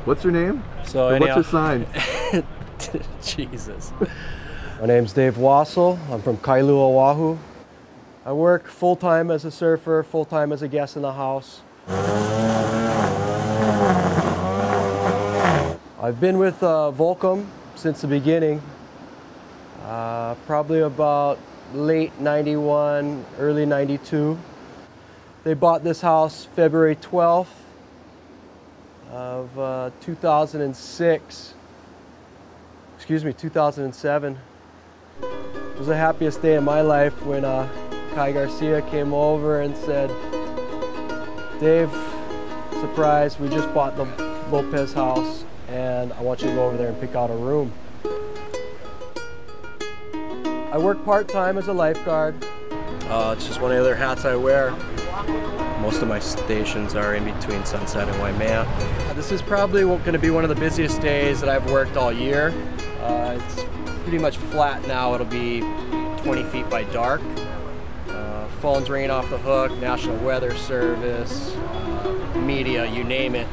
What's your name? So what's your sign? Jesus. My name's Dave Wassel. I'm from Kailua, Oahu. I work full-time as a surfer, full-time as a guest in the house. I've been with Volcom since the beginning, probably about late 91, early 92. They bought this house February 12th of 2006, excuse me, 2007. It was the happiest day of my life when Kai Garcia came over and said, Dave, surprise, we just bought the Lopez house and I want you to go over there and pick out a room. I work part-time as a lifeguard. It's just one of the other hats I wear. Most of my stations are in between Sunset and Waimea. This is probably going to be one of the busiest days that I've worked all year. It's pretty much flat now. It'll be 20 feet by dark. Phones ringing off the hook, National Weather Service, media, you name it.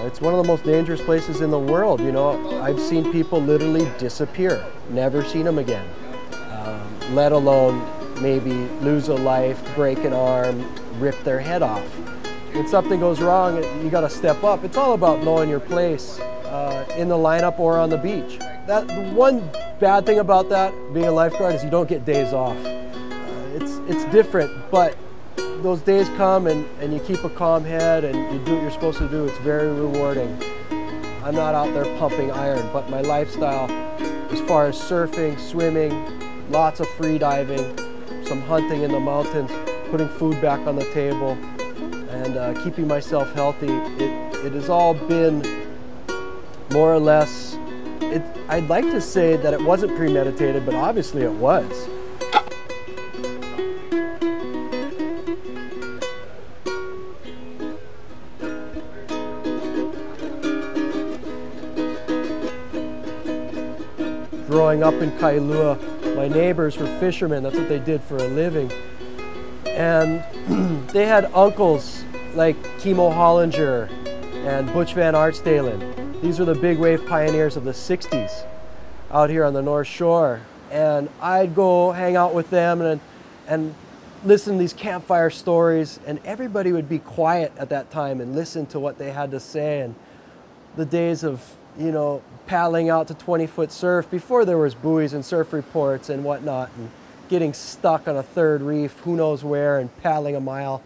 It's one of the most dangerous places in the world. You know, I've seen people literally disappear, never seen them again, let alone maybe lose a life, break an arm, rip their head off. When something goes wrong, you got to step up. It's all about knowing your place in the lineup or on the beach. The one bad thing about that, being a lifeguard, is you don't get days off. It's different, but those days come and you keep a calm head and you do what you're supposed to do. It's very rewarding. I'm not out there pumping iron, but my lifestyle, as far as surfing, swimming, lots of free diving, some hunting in the mountains, putting food back on the table, and keeping myself healthy, it has all been more or less, I'd like to say that it wasn't premeditated, but obviously it was. Growing up in Kailua, my neighbors were fishermen. That's what they did for a living. And they had uncles like Kimo Hollinger and Butch Van Aertstalen. These are the big wave pioneers of the 60s out here on the North Shore. And I'd go hang out with them and listen to these campfire stories, and everybody would be quiet at that time and listen to what they had to say. And the days of, you know, paddling out to 20-foot surf before there was buoys and surf reports and whatnot, and getting stuck on a third reef, who knows where, and paddling a mile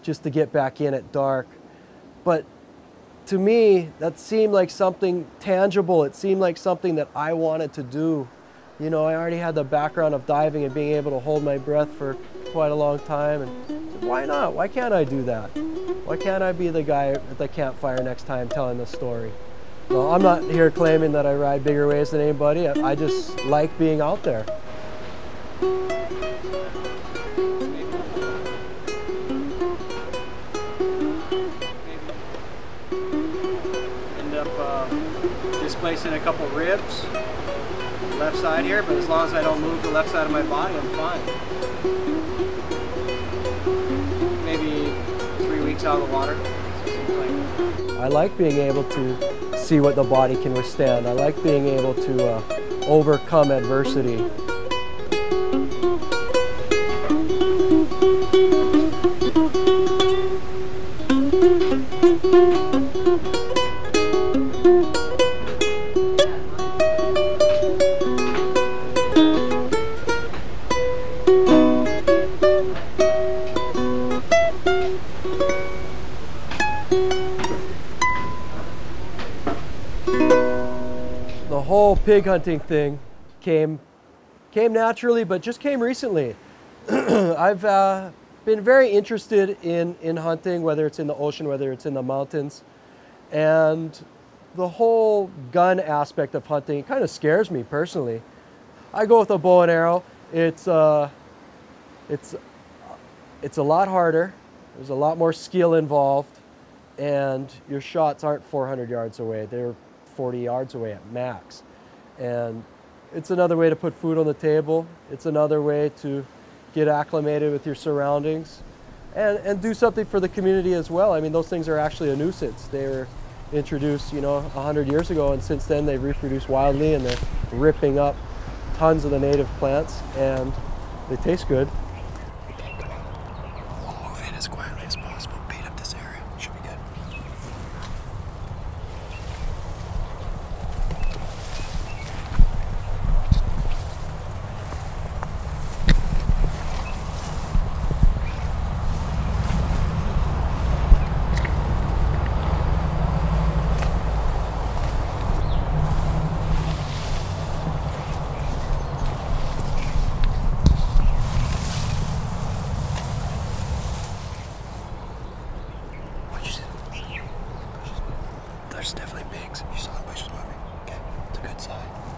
just to get back in at dark. But to me, that seemed like something tangible. It seemed like something that I wanted to do. You know, I already had the background of diving and being able to hold my breath for quite a long time, and why not? Why can't I do that? Why can't I be the guy at the campfire next time telling the story? Well, I'm not here claiming that I ride bigger waves than anybody. I just like being out there. End up displacing a couple ribs, left side here, but as long as I don't move the left side of my body, I'm fine. Maybe 3 weeks out of the water. I like being able to see what the body can withstand. I like being able to overcome adversity. The whole pig hunting thing came came naturally, but just came recently. I've been very interested in hunting, whether it's in the ocean, whether it's in the mountains. And the whole gun aspect of hunting kind of scares me personally. I go with a bow and arrow. It's a lot harder. There's a lot more skill involved, and your shots aren't 400 yards away. They're 40 yards away at max. And it's another way to put food on the table. It's another way to get acclimated with your surroundings and do something for the community as well. I mean, those things are actually a nuisance. They were introduced, 100 years ago, and since then they've reproduced wildly, and they're ripping up tons of the native plants, and they taste good. We'll move in as quietly as possible, beat up this area. Should be good. There's definitely pigs. You saw the bushes moving. Okay, it's a good sign.